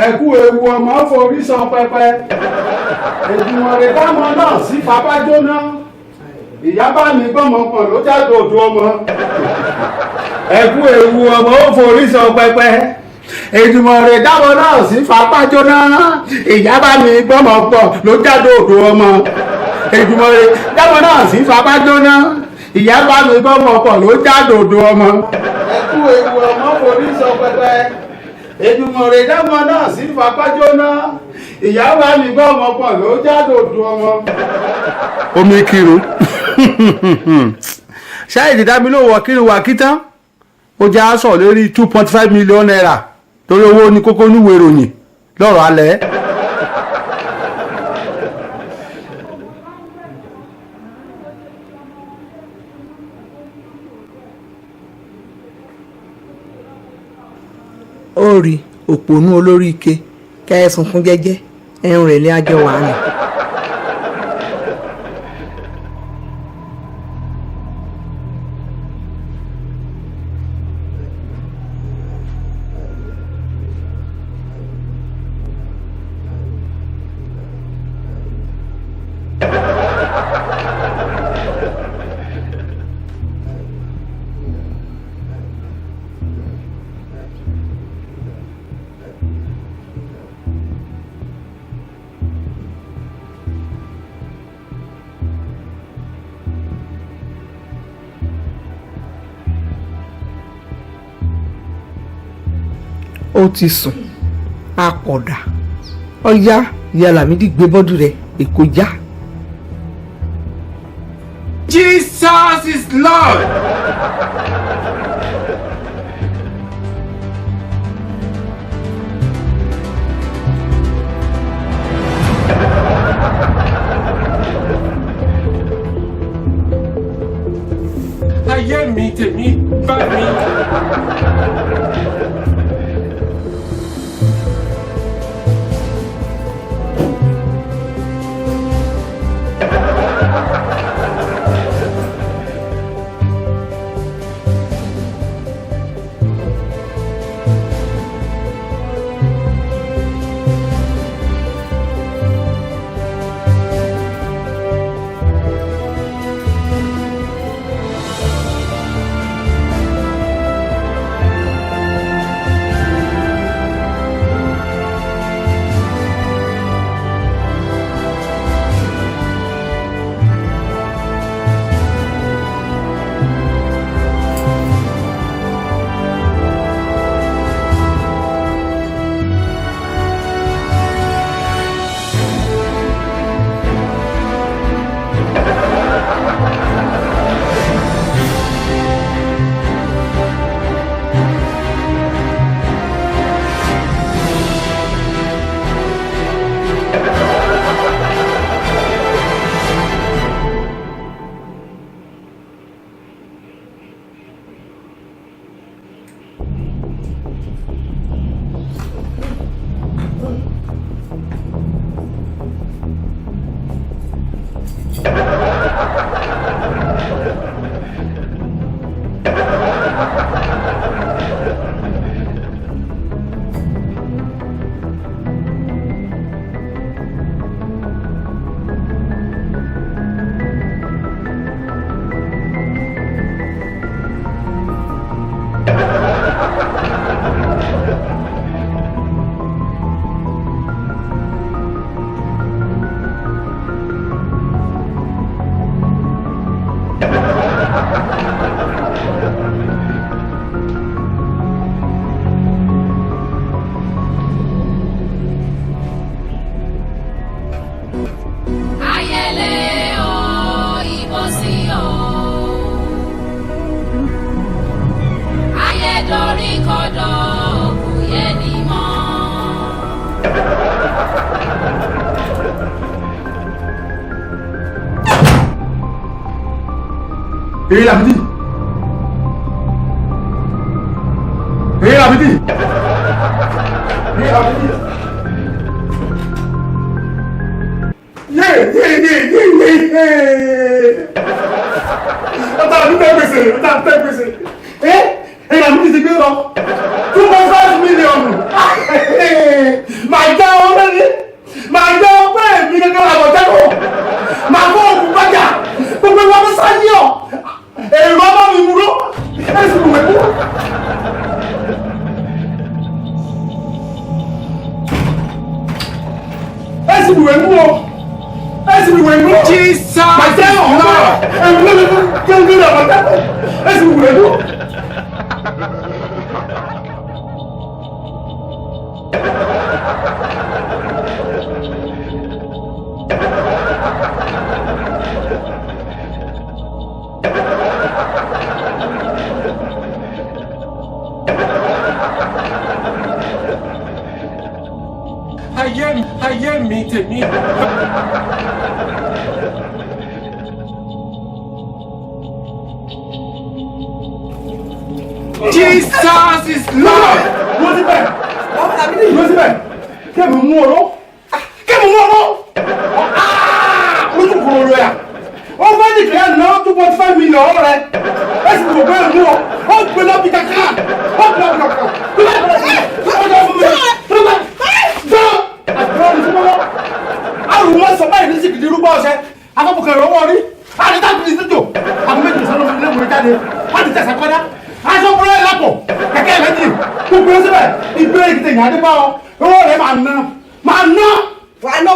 ẹkú ewu ọmọ forí san pẹpẹ Èdùmàrè dámọ náà sí fapá jóná ìyá bá mi gbọmọ pọn ló jáde òdu ọmọ. ẹkú ewu ọmọ forí san pẹpẹ Èdùmàrè dámọ náà sí fapá jóná ìyá bá mi gbọmọ pọn ló jáde òdu ọmọ. Èdùmàrè dámọ náà sí fapá jóná ìyá bá mi gbọmọ pọn ló jáde òdu ọmọ. ẹkú ewu ọmọ forí san pẹpẹ Èdùmàrè dámọ náà sí fapá jóná ìyá bá mi gbọ́ ọmọ pọ̀ ló jáde òdu ọmọ. omi kírun ṣáìdì dábí ló wọ kírun wà kí tán ó já aṣọ lórí 2.5 million naira torí owó ní kókó níwèé ìròyìn lọ́rọ̀ alẹ́. ó rí òpònú olórí ike kẹ́ẹ̀sùn fún jẹ́jẹ́ ẹ̀rùn rẹ̀ lé àjọ wà ní. ó ti sùn apọ̀dà ọ̀yá ìyá Lámídì gbé bọ́dù rẹ̀ èkó já. Jesus is Lord. ayé mi tèmi bá mi. Hé Lámídì! Hé Lámídì! ọ̀tá mi tẹ́ gbèsè ẹ̀yà mi ti gbé lọ 2.5 million màá jẹ́ ọpẹ́ mi gẹ́gẹ́ àbọ̀tẹ́kọ̀ màá fọ́ òkú gbájà gbogbo ìwọ́n tó sáyé ọ̀ èrò ọmọ mi wúrọ́ ẹ̀sìn ìwé mú. ẹ̀sìn ìwé mú o ẹ̀sìn ìwé mú o Jesus màjẹ́ ọ̀hún ẹ̀rù lórí gẹ́gẹ́ àbọ̀tẹ́kọ̀ ẹ̀sìn ìwé mú o. ayé mi tèmi. Jesus is Lord. Wọ́n ti bẹ̀. Wọ́n ti bẹ̀. Kẹ́mi mú ọ̀rọ̀. Kẹ́mi mú ọ̀rọ̀. Ojú kò rọ̀ yà. Wọ́n fẹ́ ní kìlẹ̀ náà 2.5 million rẹ̀. Ẹ sì kò bẹ́ẹ̀ mú ọ. Ó gbé lọ́bì kankan. Ó gbé lọ́bì kankan. Kílẹ̀ ọjọ́ fún mi. Kílẹ̀ jọ. Àbúrò ní fún mọ́lọ́. Àrùn wọn sọ báyìí ní sì kìdí rúgbọ́ ọ̀sẹ̀. Akọ́bùkẹ́ rẹ̀ wọ́n rí. Àdìtà kìdí sí tò. Àbúrò méjì sọ́nà mi lẹ́mùrẹ́ jáde. Wọ́n ti tẹ̀sẹ̀ kọ́dá. Aṣọ búrẹ́ lápò. Kẹ̀kẹ́ méjì. Gbogbo ẹ síbẹ̀. Ìgbé èkìtì ìyá dé bá ọ. Owó rẹ̀ máa ná. Máa ná. Wà á lọ.